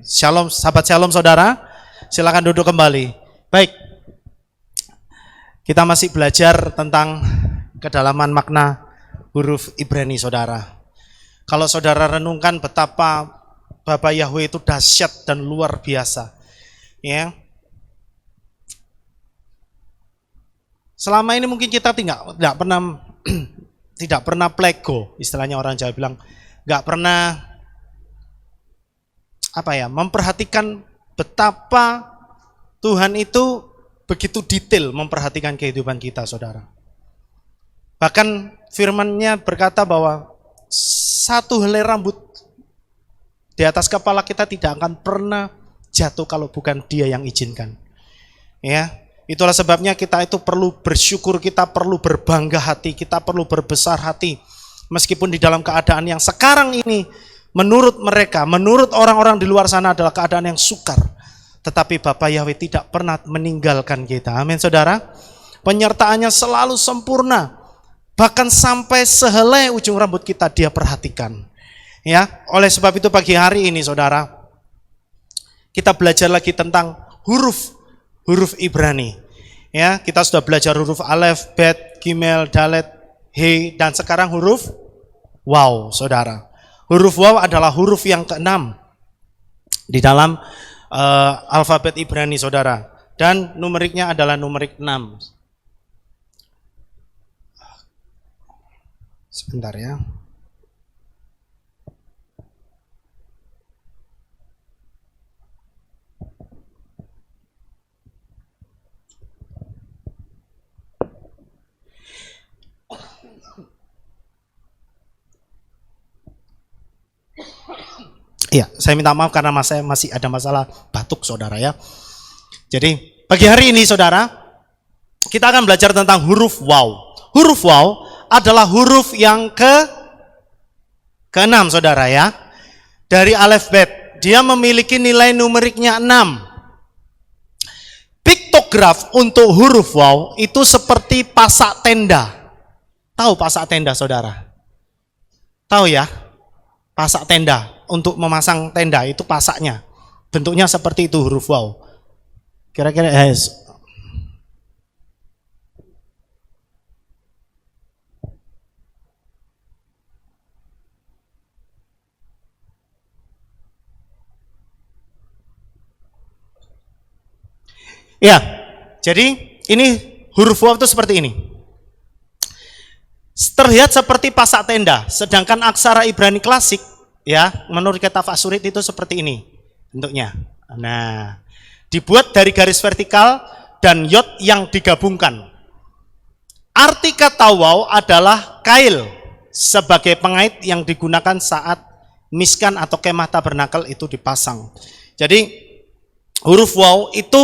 Shalom, sahabat Shalom saudara, silakan duduk kembali. Baik, kita masih belajar tentang kedalaman makna huruf Ibrani saudara. Kalau saudara renungkan betapa Bapa Yahweh itu dahsyat dan luar biasa, ya. Selama ini mungkin kita tidak pernah plego, istilahnya orang Jawa bilang, nggak pernah memperhatikan betapa Tuhan itu begitu detail memperhatikan kehidupan kita, saudara. Bahkan firman-Nya berkata bahwa satu helai rambut di atas kepala kita tidak akan pernah jatuh kalau bukan Dia yang izinkan. Ya, itulah sebabnya kita itu perlu bersyukur, kita perlu berbangga hati, kita perlu berbesar hati. Meskipun di dalam keadaan yang sekarang ini menurut mereka, menurut orang-orang di luar sana adalah keadaan yang sukar. Tetapi Bapa Yahweh tidak pernah meninggalkan kita. Amin saudara. Penyertaannya selalu sempurna. Bahkan sampai sehelai ujung rambut kita Dia perhatikan. Ya, oleh sebab itu pagi hari ini saudara, kita belajar lagi tentang huruf Ibrani. Ya, kita sudah belajar huruf Alef, Bet, Gimel, Dalet, He, dan sekarang huruf Waw, saudara. Huruf Waw adalah huruf yang ke-6 di dalam alfabet Ibrani, saudara. Dan numeriknya adalah numerik 6. Sebentar ya. Iya, saya minta maaf karena saya masih ada masalah batuk, saudara ya. Jadi, pagi hari ini, saudara, kita akan belajar tentang huruf Waw. Huruf Waw adalah huruf yang ke-6, saudara ya. Dari alef bet, dia memiliki nilai numeriknya 6. Piktograf untuk huruf Waw itu seperti pasak tenda. Tahu pasak tenda, saudara? Tahu ya? Pasak tenda. Untuk memasang tenda itu pasaknya bentuknya seperti itu huruf Waw. Kira-kira ya, jadi ini huruf Waw itu seperti ini. Terlihat seperti pasak tenda, sedangkan aksara Ibrani klasik, ya, menurut kitab Fasurit itu seperti ini bentuknya. Nah, dibuat dari garis vertikal dan yod yang digabungkan. Arti kata Waw adalah kail sebagai pengait yang digunakan saat miskan atau kemah tabernakel itu dipasang. Jadi huruf Waw itu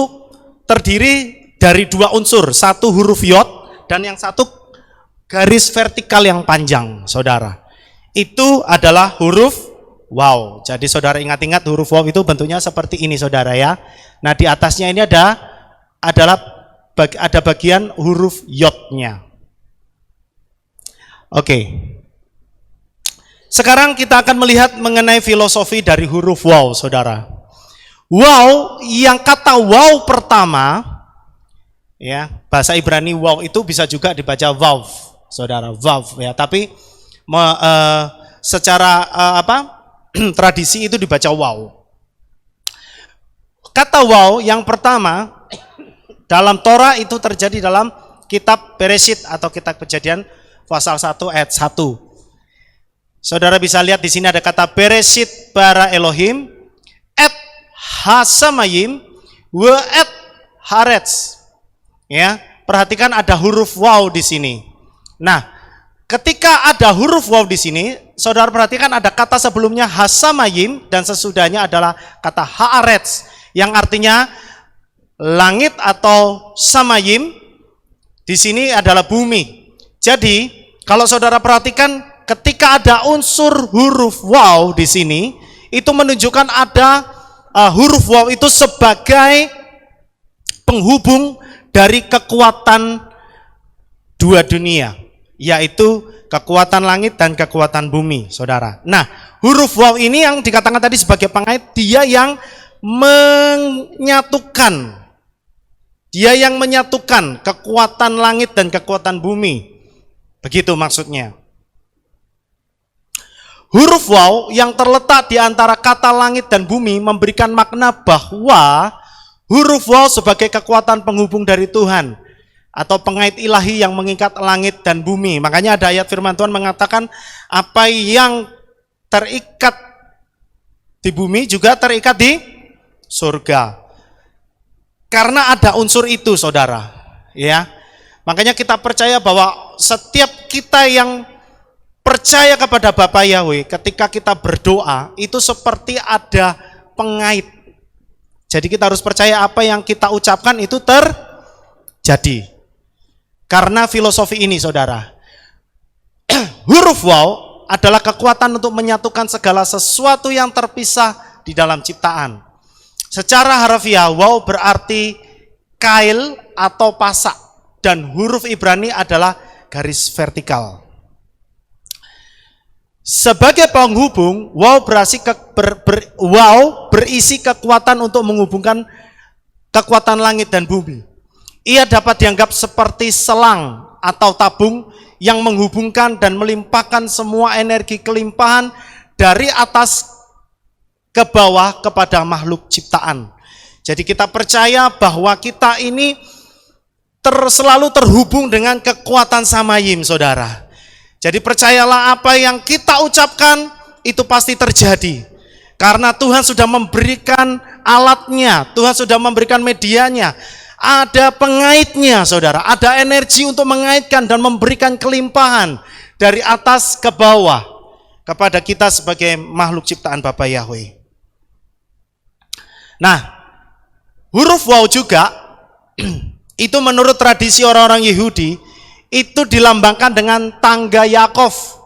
terdiri dari dua unsur, satu huruf yod dan yang satu garis vertikal yang panjang, saudara. Itu adalah huruf Waw. Jadi saudara ingat-ingat huruf Waw itu bentuknya seperti ini, saudara ya. Nah, di atasnya ini ada bagian huruf yodnya. Oke. Sekarang kita akan melihat mengenai filosofi dari huruf Waw, saudara. Waw, yang kata Waw pertama, ya, bahasa Ibrani Waw itu bisa juga dibaca Waw, saudara, Waw ya. Tapi secara tradisi itu dibaca Waw. Kata Waw yang pertama dalam Torah itu terjadi dalam kitab Bereshit atau kitab Kejadian pasal 1 ayat 1. Saudara bisa lihat di sini ada kata Bereshit bara Elohim et hasamayim wa et haaretz. Ya, perhatikan ada huruf Waw di sini. Nah, ketika ada huruf Waw di sini, saudara perhatikan ada kata sebelumnya hasamayim dan sesudahnya adalah kata haaretz yang artinya langit atau samayim. Di sini adalah bumi. Jadi, kalau saudara perhatikan ketika ada unsur huruf Waw di sini, itu menunjukkan ada huruf Waw itu sebagai penghubung dari kekuatan dua dunia, yaitu kekuatan langit dan kekuatan bumi, saudara. Nah, huruf waw ini yang dikatakan tadi sebagai pengait, dia yang menyatukan. Dia yang menyatukan kekuatan langit dan kekuatan bumi. Begitu maksudnya. Huruf waw yang terletak di antara kata langit dan bumi memberikan makna bahwa huruf waw sebagai kekuatan penghubung dari Tuhan atau pengait ilahi yang mengikat langit dan bumi. Makanya ada ayat firman Tuhan mengatakan apa yang terikat di bumi juga terikat di surga. Karena ada unsur itu, saudara. Ya. Makanya kita percaya bahwa setiap kita yang percaya kepada Bapa Yahweh, ketika kita berdoa, itu seperti ada pengait. Jadi kita harus percaya apa yang kita ucapkan itu terjadi. Karena filosofi ini, saudara. Huruf waw adalah kekuatan untuk menyatukan segala sesuatu yang terpisah di dalam ciptaan. Secara harfiah, waw berarti kail atau pasak. Dan huruf Ibrani adalah garis vertikal. Sebagai penghubung, waw berisi kekuatan untuk menghubungkan kekuatan langit dan bumi. Ia dapat dianggap seperti selang atau tabung yang menghubungkan dan melimpahkan semua energi kelimpahan dari atas ke bawah kepada makhluk ciptaan. Jadi kita percaya bahwa kita ini selalu terhubung dengan kekuatan Samayim, saudara. Jadi percayalah apa yang kita ucapkan itu pasti terjadi. Karena Tuhan sudah memberikan alatnya, Tuhan sudah memberikan medianya. Ada pengaitnya, saudara. Ada energi untuk mengaitkan dan memberikan kelimpahan dari atas ke bawah kepada kita sebagai makhluk ciptaan Bapa Yahweh. Nah, huruf waw juga itu menurut tradisi orang-orang Yahudi itu dilambangkan dengan tangga Yakov.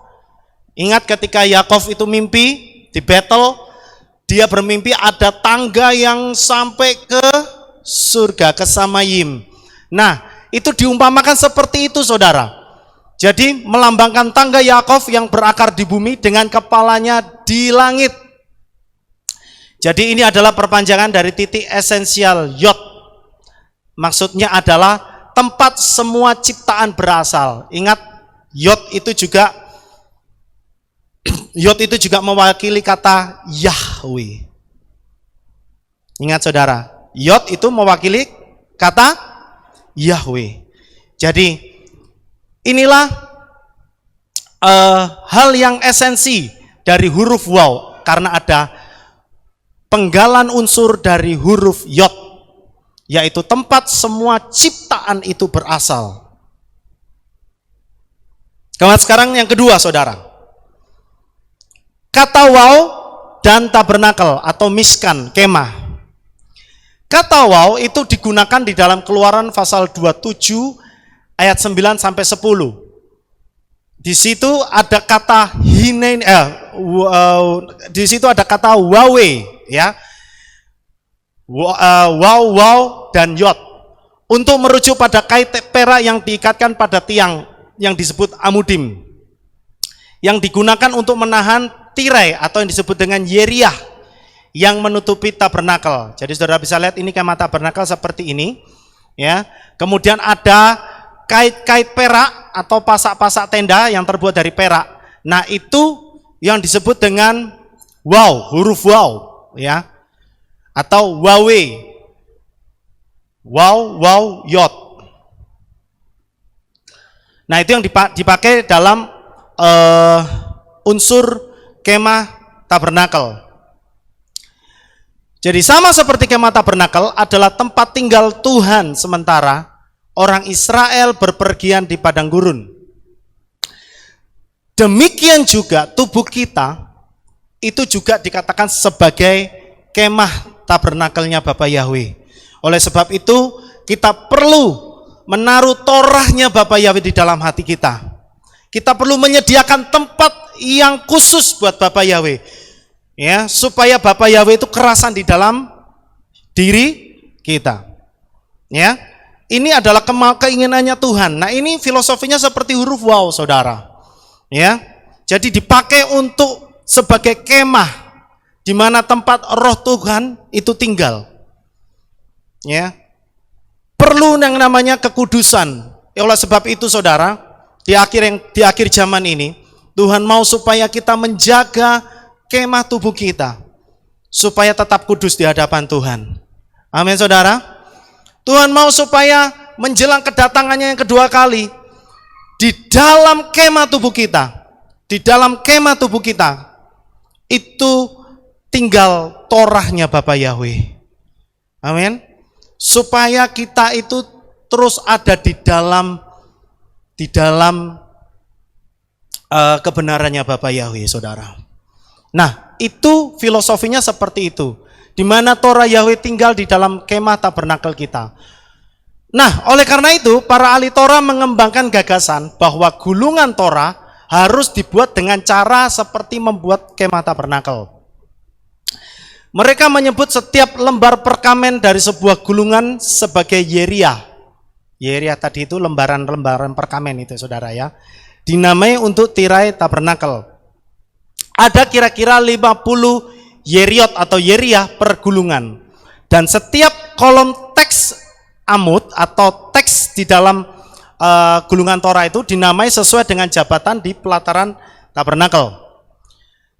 Ingat ketika Yakov itu mimpi di Betel, dia bermimpi ada tangga yang sampai ke surga, ke Samayim. Nah, itu diumpamakan seperti itu, saudara. Jadi melambangkan tangga Yakov yang berakar di bumi dengan kepalanya di langit. Jadi ini adalah perpanjangan dari titik esensial Yod. Maksudnya adalah tempat semua ciptaan berasal. Ingat, Yod itu juga mewakili kata Yahweh. Ingat, saudara, Yod itu mewakili kata Yahweh. Jadi inilah hal yang esensi dari huruf waw, karena ada penggalan unsur dari huruf Yod, yaitu tempat semua ciptaan itu berasal. Kemudian sekarang yang kedua, saudara. Kata waw dan tabernakel atau miskan, kemah. Kata waw itu digunakan di dalam Keluaran pasal 27 ayat 9 sampai 10. Di situ ada kata di situ ada kata wawe, ya. Waw dan yod untuk merujuk pada kait perak yang diikatkan pada tiang yang disebut amudim, yang digunakan untuk menahan tirai atau yang disebut dengan yeriah yang menutupi tabernakel. Jadi saudara bisa lihat ini kemah tabernakel seperti ini, ya. Kemudian ada kait-kait perak atau pasak-pasak tenda yang terbuat dari perak. Nah, itu yang disebut dengan waw, huruf waw, ya, atau wawe, waw, yod. Nah, itu yang dipakai dalam unsur kemah tabernakel. Jadi sama seperti kemah tabernakel adalah tempat tinggal Tuhan sementara orang Israel berpergian di padang gurun. Demikian juga tubuh kita itu juga dikatakan sebagai kemah tabernakelnya Bapa Yahweh. Oleh sebab itu kita perlu menaruh torahnya Bapa Yahweh di dalam hati kita. Kita perlu menyediakan tempat yang khusus buat Bapa Yahweh, ya, supaya Bapa Yahweh itu kerasan di dalam diri kita, ya. Ini adalah keinginannya Tuhan. Nah, ini filosofinya seperti huruf waw, saudara. Ya, jadi dipakai untuk sebagai kemah di mana tempat roh Tuhan itu tinggal. Ya, perlu yang namanya kekudusan. Oleh sebab itu, saudara, di akhir zaman ini, Tuhan mau supaya kita menjaga kemah tubuh kita supaya tetap kudus di hadapan Tuhan. Amin, saudara. Tuhan mau supaya menjelang kedatangannya yang kedua kali, di dalam kemah tubuh kita, itu tinggal Torahnya Bapa Yahweh. Amin. Supaya kita itu terus ada di dalam kebenarannya Bapa Yahweh, saudara. Nah, itu filosofinya seperti itu, di mana Torah Yahweh tinggal di dalam kemah tabernakel kita. Nah, oleh karena itu, para ahli Torah mengembangkan gagasan bahwa gulungan Torah harus dibuat dengan cara seperti membuat kemah tabernakel. Mereka menyebut setiap lembar perkamen dari sebuah gulungan sebagai yeriah. Yeriah tadi itu lembaran-lembaran perkamen itu, saudara ya. Dinamai untuk tirai tabernakel. Ada kira-kira 50 yeriot atau yeriah per gulungan. Dan setiap kolom teks amud atau teks di dalam gulungan Torah itu dinamai sesuai dengan jabatan di pelataran tabernakel.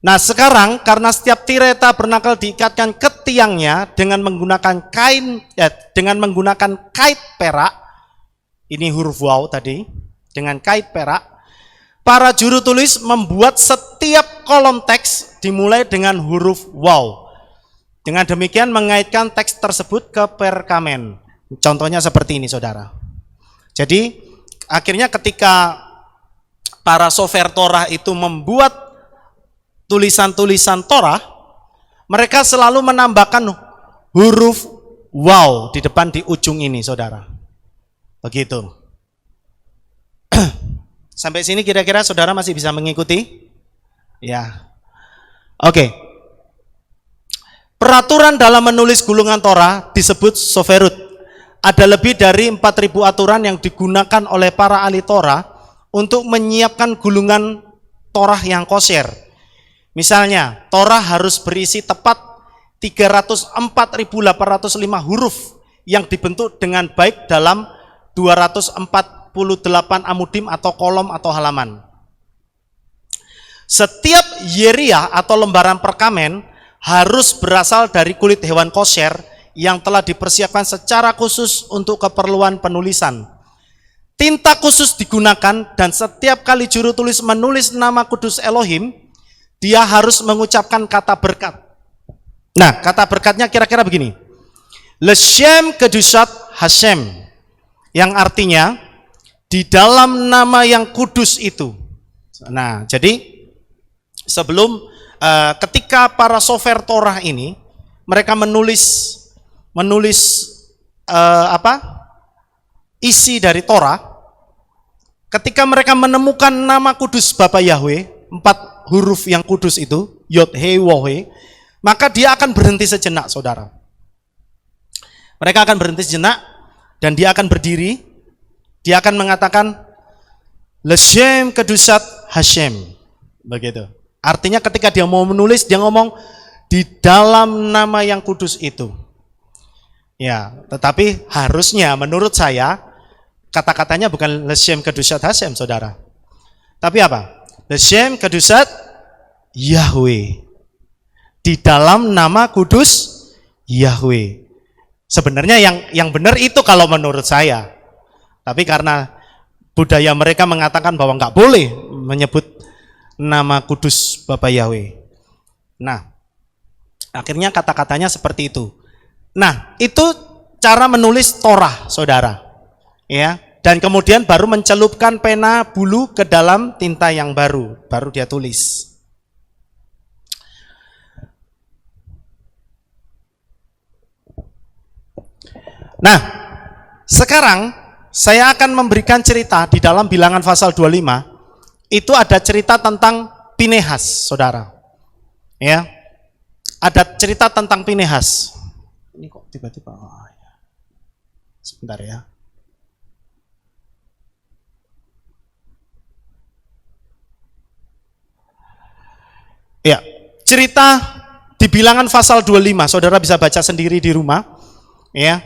Nah, sekarang karena setiap tirai tabernakel diikatkan ke tiangnya dengan menggunakan kait perak, ini huruf waw tadi, dengan kait perak, para juru tulis membuat setiap kolom teks dimulai dengan huruf waw. Dengan demikian mengaitkan teks tersebut ke perkamen. Contohnya seperti ini, saudara. Jadi akhirnya ketika para sofer Torah itu membuat tulisan-tulisan Torah, mereka selalu menambahkan huruf waw di depan di ujung ini, saudara. Begitu. Sampai sini kira-kira saudara masih bisa mengikuti? Ya. Oke. Peraturan dalam menulis gulungan Torah disebut soferut. Ada lebih dari 4.000 aturan yang digunakan oleh para ahli Torah untuk menyiapkan gulungan Torah yang kosher. Misalnya, Torah harus berisi tepat 304.805 huruf yang dibentuk dengan baik dalam 248 amudim atau kolom atau halaman. Setiap yeriah atau lembaran perkamen harus berasal dari kulit hewan kosher yang telah dipersiapkan secara khusus untuk keperluan penulisan. Tinta khusus digunakan dan setiap kali juru tulis menulis nama kudus Elohim, dia harus mengucapkan kata berkat. Nah, kata berkatnya kira-kira begini. Leshem kedushat Hashem, yang artinya di dalam nama yang kudus itu. Nah, jadi sebelum ketika para sofer Torah ini mereka menulis isi dari Torah, ketika mereka menemukan nama kudus Bapa Yahweh, 4 huruf yang kudus itu, Yod He Waw He, maka dia akan berhenti sejenak, saudara. Mereka akan berhenti sejenak dan dia akan berdiri. Dia akan mengatakan Leshem kedushat Hashem. Begitu. Artinya ketika dia mau menulis, dia ngomong di dalam nama yang kudus itu. Ya, tetapi harusnya menurut saya kata-katanya bukan Leshem kedushat Hashem, saudara. Tapi apa? Leshem kedushat Yahweh. Di dalam nama kudus Yahweh. Sebenarnya yang benar itu kalau menurut saya. Tapi karena budaya mereka mengatakan bahwa nggak boleh menyebut nama kudus Bapa Yahweh. Nah, akhirnya kata-katanya seperti itu. Nah, itu cara menulis Torah, saudara. Ya, dan kemudian baru mencelupkan pena bulu ke dalam tinta yang baru dia tulis. Nah, sekarang saya akan memberikan cerita di dalam Bilangan pasal 25. Itu ada cerita tentang Pinehas, saudara. Ya, ada cerita tentang Pinehas. Ini kok tiba-tiba, sebentar ya. Ya, cerita di Bilangan pasal 25, saudara bisa baca sendiri di rumah, ya.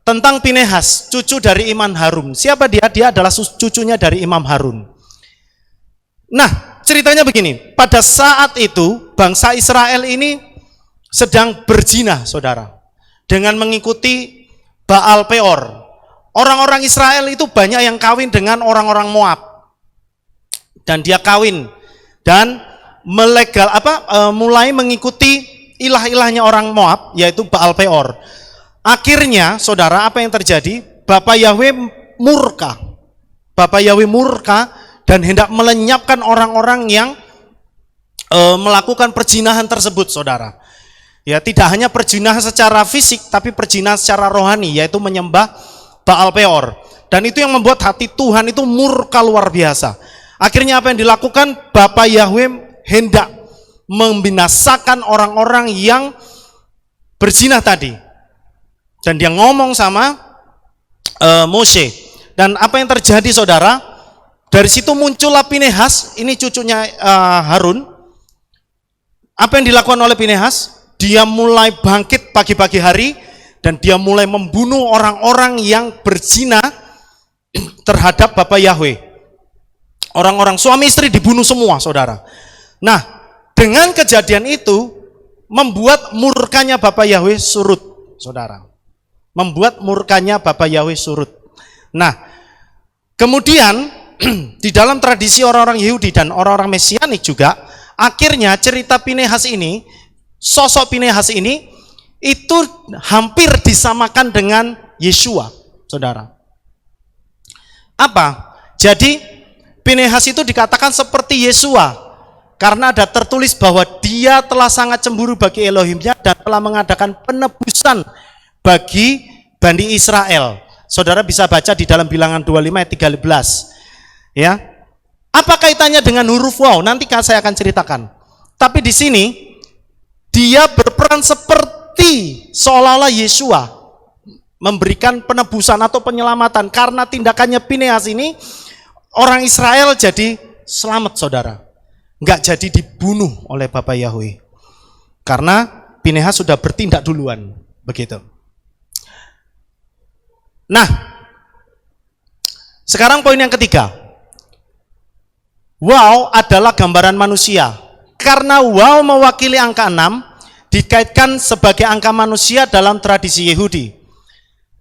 Tentang Pinehas, cucu dari Imam Harun. Siapa dia? Dia adalah cucunya dari Imam Harun. Nah, ceritanya begini. Pada saat itu, bangsa Israel ini sedang berzina, saudara, dengan mengikuti Baal Peor. Orang-orang Israel itu banyak yang kawin dengan orang-orang Moab. Dan dia kawin dan mulai mengikuti ilah-ilahnya orang Moab, yaitu Baal Peor. Akhirnya, saudara, apa yang terjadi? Bapak Yahweh murka. Bapak Yahweh murka dan hendak melenyapkan orang-orang yang melakukan perzinahan tersebut, saudara. Ya, tidak hanya perzinahan secara fisik, tapi perzinahan secara rohani, yaitu menyembah Baal Peor. Dan itu yang membuat hati Tuhan itu murka luar biasa. Akhirnya apa yang dilakukan? Bapak Yahweh hendak membinasakan orang-orang yang berzina tadi. Dan dia ngomong sama Mose. Dan apa yang terjadi, saudara? Dari situ muncullah Pinehas, ini cucunya Harun. Apa yang dilakukan oleh Pinehas? Dia mulai bangkit pagi-pagi hari dan dia mulai membunuh orang-orang yang berzina terhadap Bapak Yahweh. Orang-orang suami istri dibunuh semua, saudara. Nah, dengan kejadian itu membuat murkanya Bapak Yahweh surut, saudara. Membuat murkanya Bapak Yahweh surut. Nah, kemudian di dalam tradisi orang-orang Yahudi dan orang-orang Mesianik juga, akhirnya cerita Pinehas ini, sosok Pinehas ini, itu hampir disamakan dengan Yesua, saudara. Apa? Jadi Pinehas itu dikatakan seperti Yesua, karena ada tertulis bahwa dia telah sangat cemburu bagi Elohimnya dan telah mengadakan penebusan bagi Bani Israel. Saudara bisa baca di dalam Bilangan 25 ayat 13. Ya. Apa kaitannya dengan huruf waw? Nanti saya akan ceritakan. Tapi di sini dia berperan seperti seolah-olah Yesua memberikan penebusan atau penyelamatan, karena tindakannya Pinehas ini orang Israel jadi selamat, saudara. Enggak jadi dibunuh oleh Bapak Yahweh. Karena Pinehas sudah bertindak duluan, begitu. Nah, sekarang poin yang ketiga. Waw adalah gambaran manusia. Karena waw mewakili angka 6, dikaitkan sebagai angka manusia dalam tradisi Yahudi.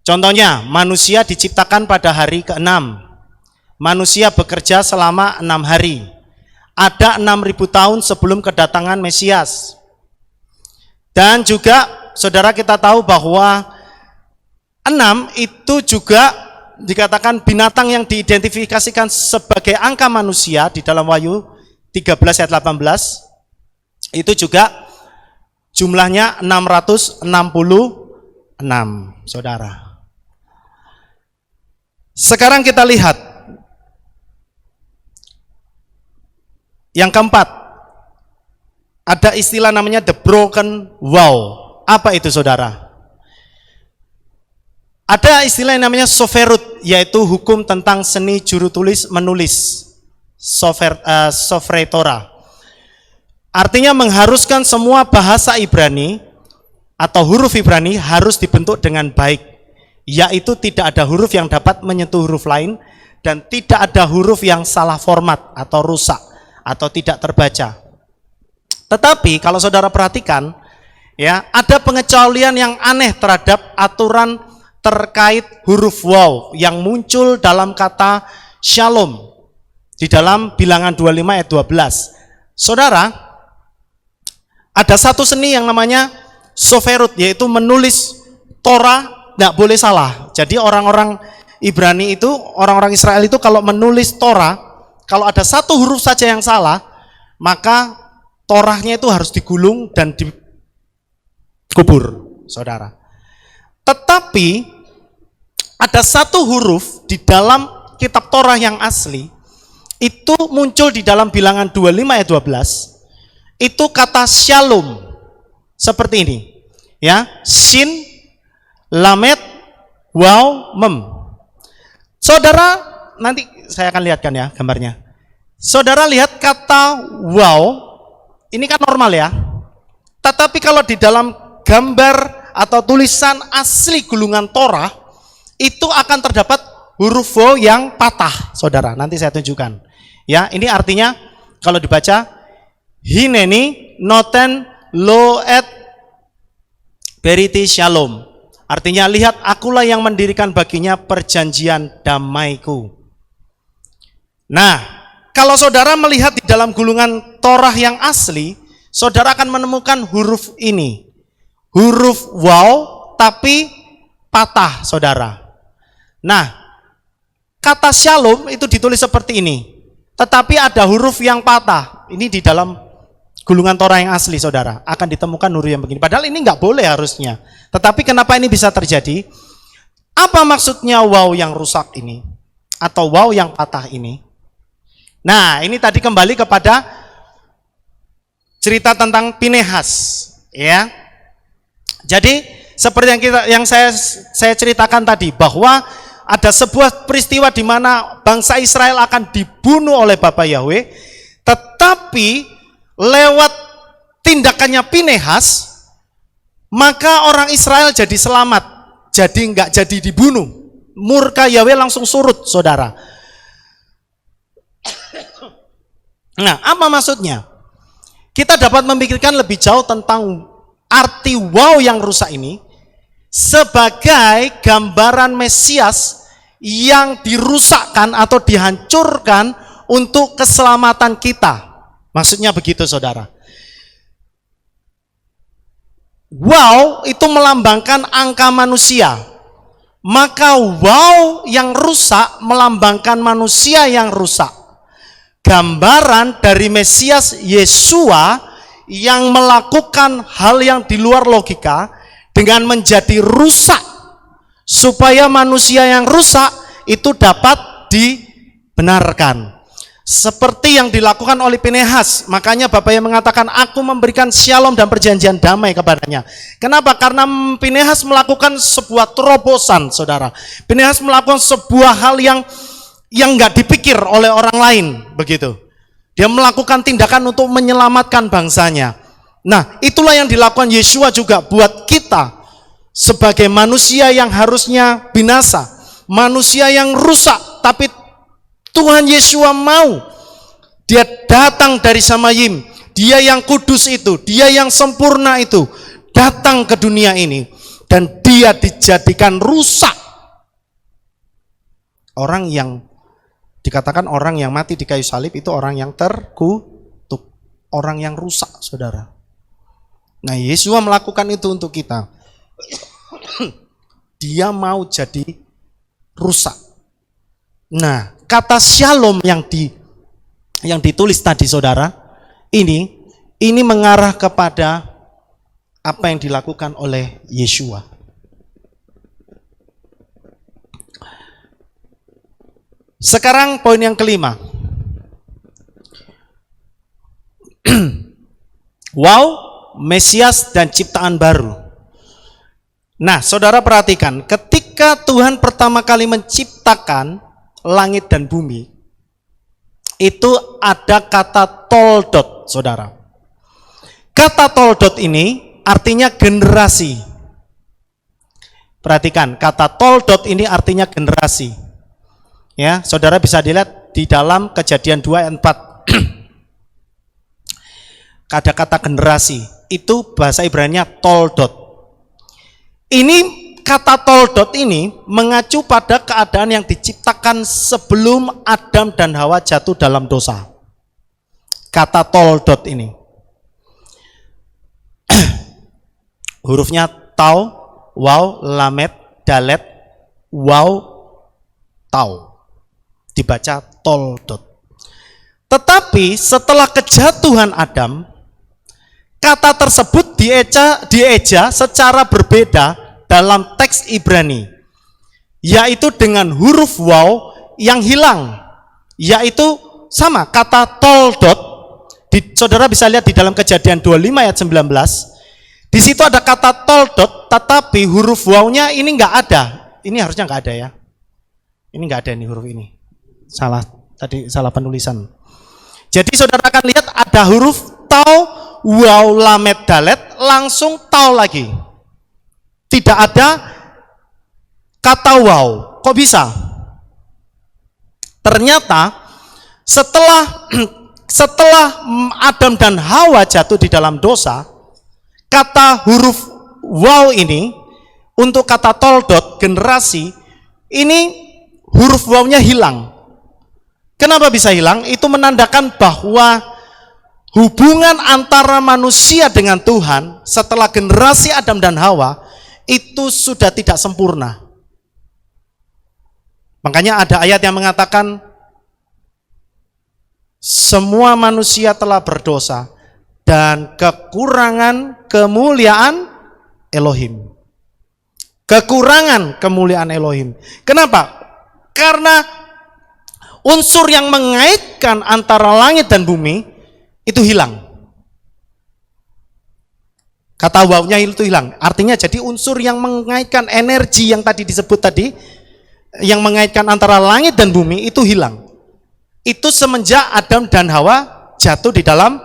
Contohnya, manusia diciptakan pada hari ke-6. Manusia bekerja selama 6 hari. Ada 6.000 tahun sebelum kedatangan Mesias. Dan juga, saudara, kita tahu bahwa 6 itu juga dikatakan binatang yang diidentifikasikan sebagai angka manusia di dalam Wahyu 13 ayat 18. Itu juga jumlahnya 666, saudara. Sekarang kita lihat yang keempat. Ada istilah namanya the broken wow. Apa itu, saudara? Ada istilah yang namanya soferut, yaitu hukum tentang seni juru tulis menulis, sofretora. Artinya mengharuskan semua bahasa Ibrani atau huruf Ibrani harus dibentuk dengan baik, yaitu tidak ada huruf yang dapat menyentuh huruf lain dan tidak ada huruf yang salah format atau rusak atau tidak terbaca. Tetapi kalau saudara perhatikan, ya, ada pengecualian yang aneh terhadap aturan terkait huruf waw yang muncul dalam kata shalom di dalam Bilangan 25 ayat 12. Saudara, ada satu seni yang namanya soferut, yaitu menulis Torah tidak boleh salah. Jadi orang-orang Ibrani itu, orang-orang Israel itu kalau menulis Torah, kalau ada satu huruf saja yang salah, maka Torahnya itu harus digulung dan dikubur, saudara. Tetapi ada satu huruf di dalam kitab Torah yang asli, itu muncul di dalam Bilangan 25 ayat 12. Itu kata shalom. Seperti ini. Ya, sin, lamet, waw, mem. Saudara, nanti saya akan lihatkan ya gambarnya. Saudara lihat kata waw Ini kan normal ya. Tetapi kalau di dalam gambar atau tulisan asli gulungan Torah, itu akan terdapat huruf waw yang patah, saudara. Nanti saya tunjukkan. Ya, ini artinya kalau dibaca hineni noten loet beriti shalom. Artinya lihat akulah yang mendirikan baginya perjanjian damaiku. Nah, kalau saudara melihat di dalam gulungan Torah yang asli, saudara akan menemukan huruf ini. Huruf waw tapi patah, saudara. Nah, kata shalom itu ditulis seperti ini. Tetapi ada huruf yang patah. Ini di dalam gulungan Torah yang asli, saudara. Akan ditemukan huruf yang begini. Padahal ini nggak boleh harusnya. Tetapi kenapa ini bisa terjadi? Apa maksudnya waw yang rusak ini? Atau waw yang patah ini? Nah, ini tadi kembali kepada cerita tentang Pinehas, ya. Jadi seperti yang saya ceritakan tadi, bahwa ada sebuah peristiwa di mana bangsa Israel akan dibunuh oleh Bapa Yahweh, tetapi lewat tindakannya Pinehas, maka orang Israel jadi selamat, jadi nggak jadi dibunuh. Murka Yahweh langsung surut, saudara. Nah, apa maksudnya? Kita dapat memikirkan lebih jauh tentang arti waw yang rusak ini sebagai gambaran Mesias yang dirusakkan atau dihancurkan untuk keselamatan kita. Maksudnya begitu, saudara. Waw itu melambangkan angka manusia. Maka waw yang rusak melambangkan manusia yang rusak. Gambaran dari Mesias Yesua yang melakukan hal yang di luar logika dengan menjadi rusak supaya manusia yang rusak itu dapat dibenarkan. Seperti yang dilakukan oleh Pinehas. Makanya Bapak yang mengatakan aku memberikan shalom dan perjanjian damai kepadanya. Kenapa? Karena Pinehas melakukan sebuah terobosan, saudara. Pinehas melakukan sebuah hal yang nggak dipikir oleh orang lain, begitu. Dia melakukan tindakan untuk menyelamatkan bangsanya. Nah, itulah yang dilakukan Yesua juga buat kita sebagai manusia yang harusnya binasa, manusia yang rusak, tapi Tuhan Yesua mau dia datang dari Samayim, dia yang kudus itu, dia yang sempurna itu datang ke dunia ini dan dia dijadikan rusak. Orang yang dikatakan orang yang mati di kayu salib itu orang yang terkutuk, orang yang rusak, saudara. Nah, Yesua melakukan itu untuk kita. Dia mau jadi rusak. Nah, kata shalom yang ditulis tadi, saudara, ini mengarah kepada apa yang dilakukan oleh Yesua. Sekarang poin yang kelima. Wow, Mesias dan ciptaan baru. Nah, saudara perhatikan, ketika Tuhan pertama kali menciptakan langit dan bumi, itu ada kata toldot, saudara. Kata toldot ini artinya generasi. Perhatikan, kata toldot ini artinya generasi. Ya, saudara bisa dilihat di dalam Kejadian 2 ayat 4. Ada kata generasi, itu bahasa Ibrani-nya toldot. Ini kata toldot ini mengacu pada keadaan yang diciptakan sebelum Adam dan Hawa jatuh dalam dosa. Kata toldot ini. Hurufnya tau, waw, lamet, dalet, waw, tau. Dibaca toldot. Tetapi setelah kejatuhan Adam, kata tersebut dieja secara berbeda dalam teks Ibrani, yaitu dengan huruf waw yang hilang, yaitu sama kata toldot. Saudara bisa lihat di dalam Kejadian 25 ayat 19. Di situ ada kata toldot, tetapi huruf wawnya ini nggak ada. Ini harusnya nggak ada ya. Ini nggak ada nih huruf ini. Salah penulisan. Jadi saudara akan lihat ada huruf tau, waw lamet dalet langsung tau lagi. Tidak ada kata waw. Kok bisa? Ternyata setelah Adam dan Hawa jatuh di dalam dosa, kata huruf waw ini untuk kata toldot generasi ini huruf wawnya hilang. Kenapa bisa hilang? Itu menandakan bahwa hubungan antara manusia dengan Tuhan setelah generasi Adam dan Hawa itu sudah tidak sempurna. Makanya ada ayat yang mengatakan semua manusia telah berdosa dan kekurangan kemuliaan Elohim. Kekurangan kemuliaan Elohim. Kenapa? Karena unsur yang mengaitkan antara langit dan bumi itu hilang. Kata wawnya itu hilang. Artinya jadi unsur yang mengaitkan energi yang tadi disebut tadi, yang mengaitkan antara langit dan bumi itu hilang. Itu semenjak Adam dan Hawa jatuh di dalam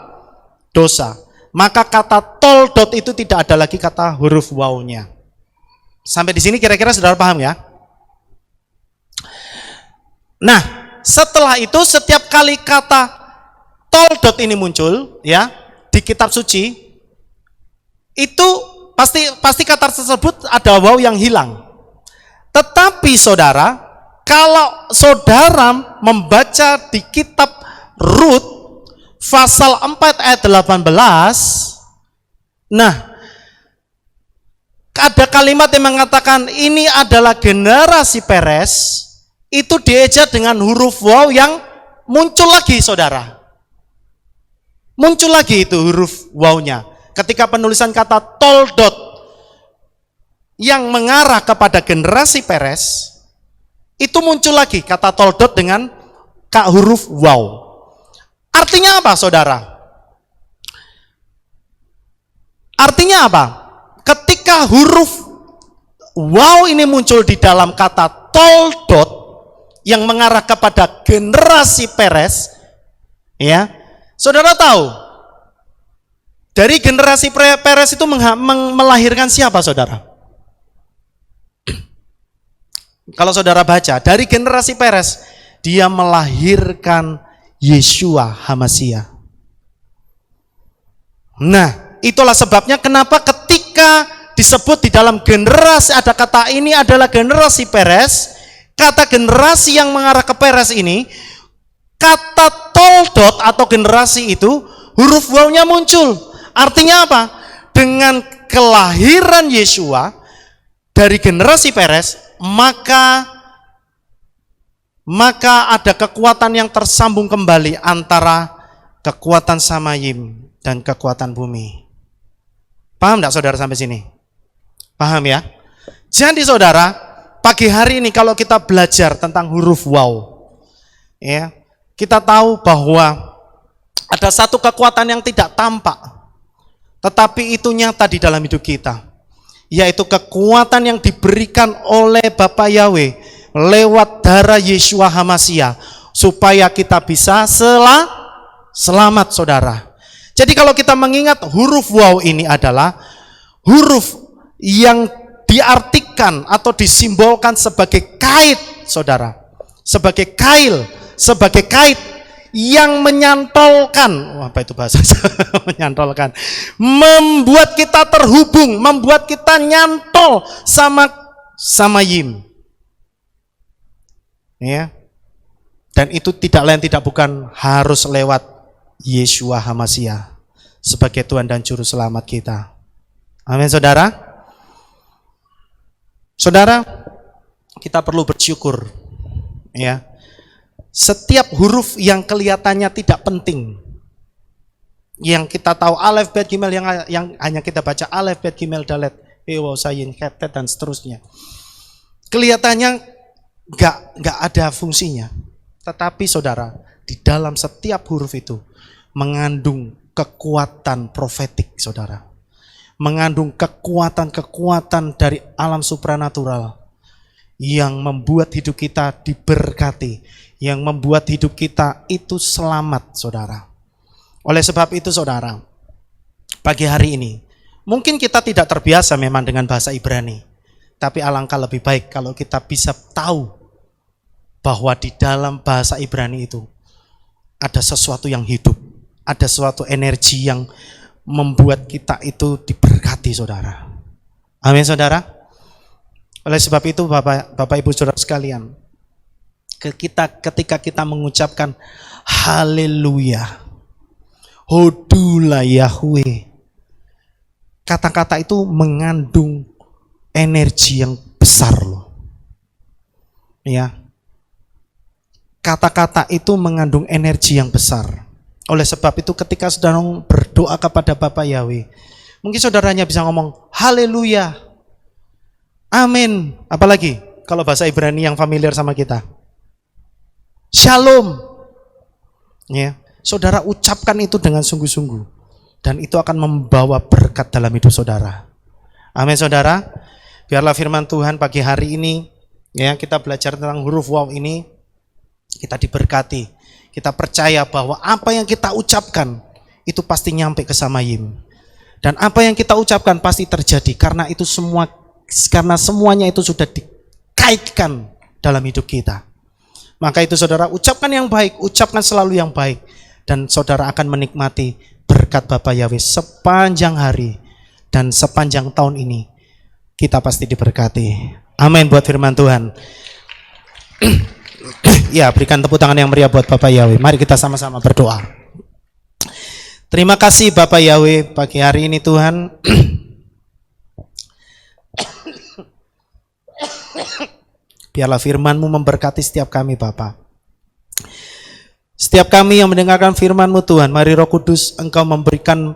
dosa. Maka kata toldot itu tidak ada lagi kata huruf wawnya. Sampai di sini kira-kira saudara paham ya? Nah, setelah itu setiap kali kata toldot ini muncul ya di kitab suci, itu pasti kata tersebut ada waw yang hilang. Tetapi saudara, kalau saudara membaca di kitab Rut pasal 4 ayat 18, nah ada kalimat yang mengatakan ini adalah generasi Peres, itu dieja dengan huruf waw yang muncul lagi saudara. Muncul lagi itu huruf wawnya. Ketika penulisan kata toldot yang mengarah kepada generasi Peres, itu muncul lagi kata toldot dengan huruf waw. Artinya apa saudara? Artinya apa? Ketika huruf waw ini muncul di dalam kata toldot yang mengarah kepada generasi Peres, ya, saudara tahu dari generasi Peres itu melahirkan siapa saudara? Kalau saudara baca dari generasi Peres, dia melahirkan Yeshua HaMashiach. Nah, itulah sebabnya kenapa ketika disebut di dalam generasi ada kata ini adalah generasi Peres, kata generasi yang mengarah ke Peres ini, kata toldot atau generasi itu huruf wawnya muncul. Artinya apa? Dengan kelahiran Yeshua dari generasi Peres, maka ada kekuatan yang tersambung kembali antara kekuatan Samayim dan kekuatan bumi. Paham enggak saudara sampai sini? Paham ya? Jadi saudara, pagi hari ini kalau kita belajar tentang huruf waw, ya, kita tahu bahwa ada satu kekuatan yang tidak tampak, tetapi itu nyata di dalam hidup kita, yaitu kekuatan yang diberikan oleh Bapa Yahweh lewat darah Yeshua HaMashiach supaya kita bisa selamat saudara. Jadi kalau kita mengingat huruf waw ini adalah huruf yang diartikan atau disimbolkan sebagai kait saudara, sebagai kait yang menyantolkan, apa itu bahasa menyantolkan, membuat kita terhubung, membuat kita nyantol sama Yim, ya. Dan itu tidak lain tidak bukan harus lewat Yeshua HaMashiach sebagai Tuhan dan Juru Selamat kita. Amin saudara. Saudara, kita perlu bersyukur, ya. Setiap huruf yang kelihatannya tidak penting, yang kita tahu alef bet gimel, yang hanya kita baca alef bet gimel dalet waw sayin ketet dan seterusnya, kelihatannya nggak ada fungsinya. Tetapi saudara, di dalam setiap huruf itu mengandung kekuatan profetik saudara, mengandung kekuatan dari alam supranatural yang membuat hidup kita diberkati, yang membuat hidup kita itu selamat saudara. Oleh sebab itu saudara, pagi hari ini. Mungkin kita tidak terbiasa memang dengan bahasa Ibrani, tapi alangkah lebih baik kalau kita bisa tahu bahwa di dalam bahasa Ibrani itu ada sesuatu yang hidup, ada suatu energi yang membuat kita itu diberkati, saudara. Amin, saudara. Oleh sebab itu, Bapak Ibu saudara sekalian, ketika kita mengucapkan haleluya, hodula Yahweh, kata-kata itu mengandung energi yang besar loh. Ya. Kata-kata itu mengandung energi yang besar. Oleh sebab itu ketika saudara berdoa kepada Bapa Yahweh, mungkin saudaranya bisa ngomong haleluya, amin. Apalagi kalau bahasa Ibrani yang familiar sama kita, shalom. Ya, saudara ucapkan itu dengan sungguh-sungguh. Dan itu akan membawa berkat dalam hidup saudara. Amin, saudara. Biarlah firman Tuhan pagi hari ini, ya, kita belajar tentang huruf waw ini, kita diberkati. Kita percaya bahwa apa yang kita ucapkan itu pasti nyampe ke Samayim. Dan apa yang kita ucapkan pasti terjadi karena semuanya itu sudah dikaitkan dalam hidup kita. Maka itu saudara, ucapkan yang baik, ucapkan selalu yang baik, dan saudara akan menikmati berkat Bapa Yahweh sepanjang hari dan sepanjang tahun ini. Kita pasti diberkati. Amin buat firman Tuhan. Ya, berikan tepuk tangan yang meriah buat Bapa Yahweh. Mari kita sama-sama berdoa. Terima kasih Bapa Yahweh pagi hari ini Tuhan. Biarlah firman-Mu memberkati setiap kami Bapa. Setiap kami yang mendengarkan firman-Mu Tuhan, mari Roh Kudus Engkau memberikan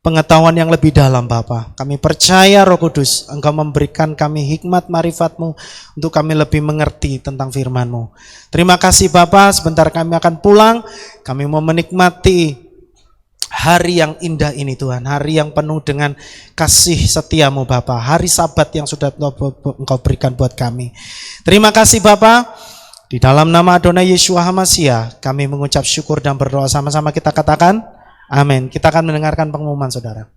pengetahuan yang lebih dalam Bapa. Kami percaya Roh Kudus Engkau memberikan kami hikmat marifat-Mu untuk kami lebih mengerti tentang firman-Mu. Terima kasih Bapa, sebentar kami akan pulang. Kami mau menikmati hari yang indah ini Tuhan, hari yang penuh dengan kasih setia-Mu Bapa, hari Sabat yang sudah Engkau berikan buat kami. Terima kasih Bapa. Di dalam nama Adonai Yeshua HaMashiach, kami mengucap syukur dan berdoa, sama-sama kita katakan, amin. Kita akan mendengarkan pengumuman saudara.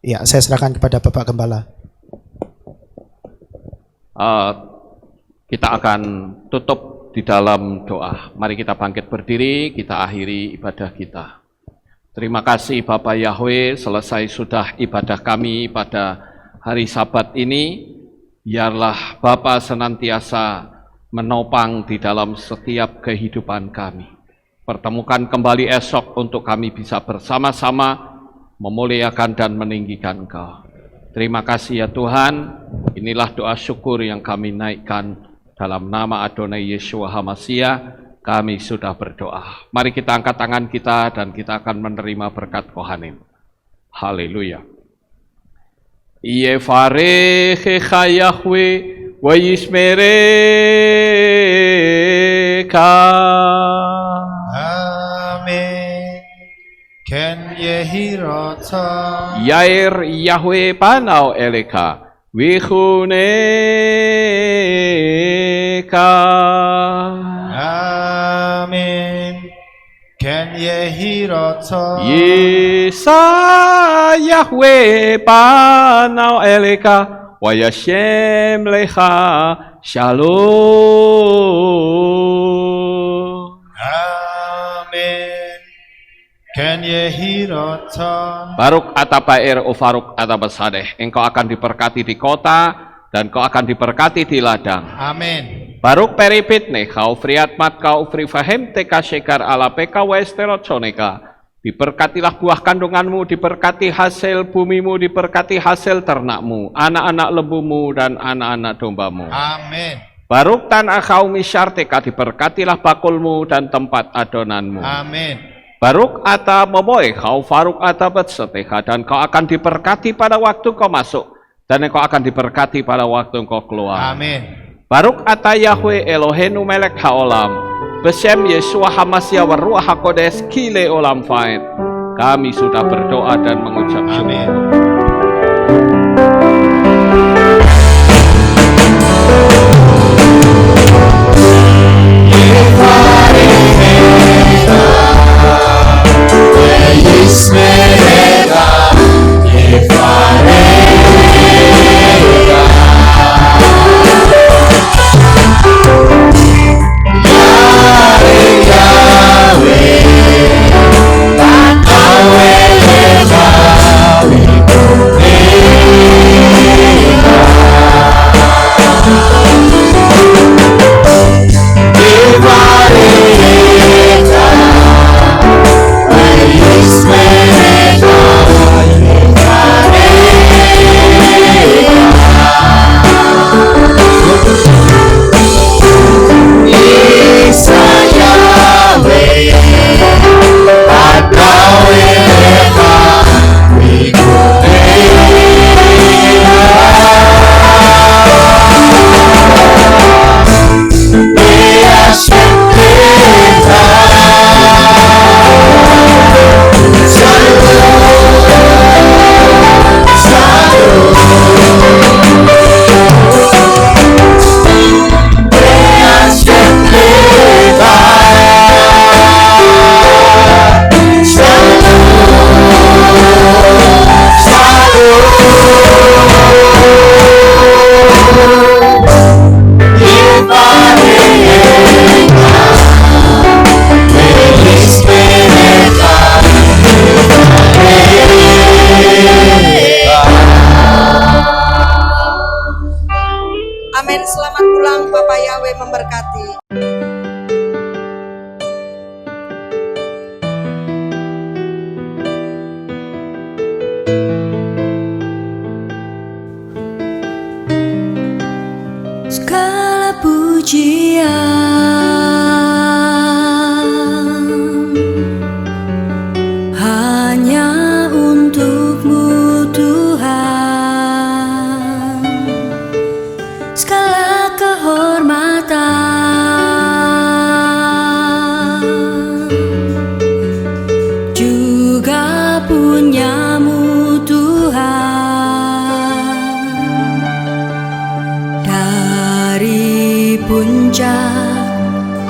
Ya, saya serahkan kepada Bapak Gembala. Kita akan tutup di dalam doa. Mari kita bangkit berdiri, kita akhiri ibadah kita. Terima kasih Bapak Yahweh, selesai sudah ibadah kami pada hari Sabat ini. Biarlah Bapa senantiasa menopang di dalam setiap kehidupan kami. Pertemukan kembali esok untuk kami bisa bersama-sama memuliakan dan meninggikan Engkau. Terima kasih ya Tuhan, inilah doa syukur yang kami naikkan dalam nama Adonai Yeshua HaMashiach. Kami sudah berdoa. Mari kita angkat tangan kita dan kita akan menerima berkat Kohanim. Haleluya. Yevarechecha Yahweh wa yishmereka. Amen. Ken yehirata. Yair Yahweh panau eleka vichuneka. Amen. Ken yehirata. Yesa Yahweh panau eleka wa yashem lecha shalom. Amen. Ken yehirata. Baruk atapair ufaruk atabasadeh. Engkau akan diberkati di kota dan kau akan diberkati di ladang. Amin. Baruk peripit nih kau friat mat kau fri fahem teka shekar ala peka westerot soneka. Diberkatilah buah kandunganmu, diberkati hasil bumimu, diberkati hasil ternakmu, anak-anak lembumu dan anak-anak dombamu. Amin. Baruk tanah kau misyarteka, diberkatilah bakulmu dan tempat adonanmu. Amin. Baruk ata momoe kau faruk ata betseteha, dan kau akan diberkati pada waktu kau masuk, dan kau akan diberkati pada waktu kau keluar. Amin. Baruk ata Yahweh Elohenu melek haolam, Besem Yeshua HaMashiach wa Ruach HaKodesh kile olam faid. Kami sudah berdoa dan mengucap syukur. Amin.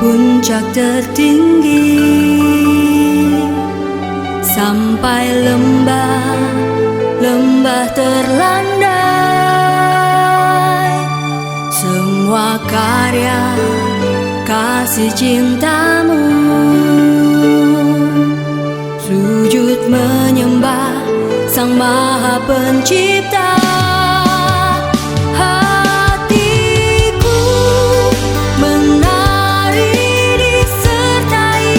puncak tertinggi, sampai lembah terlandai. Semua karya kasih cintamu, sujud menyembah Sang Maha Pencipta. Hatiku menari disertai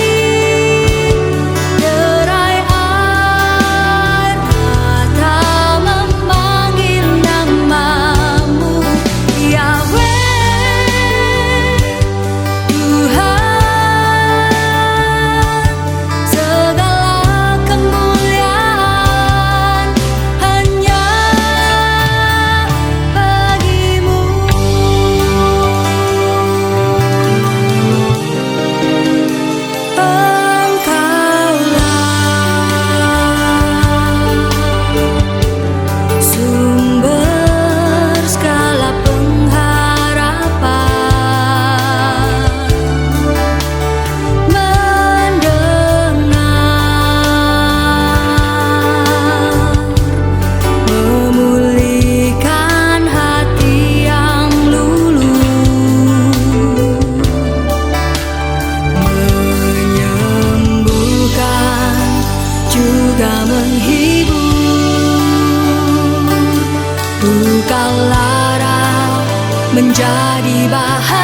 derai air mata memanggil namamu, Yahweh Tuhan. Segala kemuliaan hanya bagimu. Engkaulah sumber segala pengharapan, mendengar, memulihkan hati yang luluh, menyembuhkan juga menghibur. Duka lara menjadi bahagia,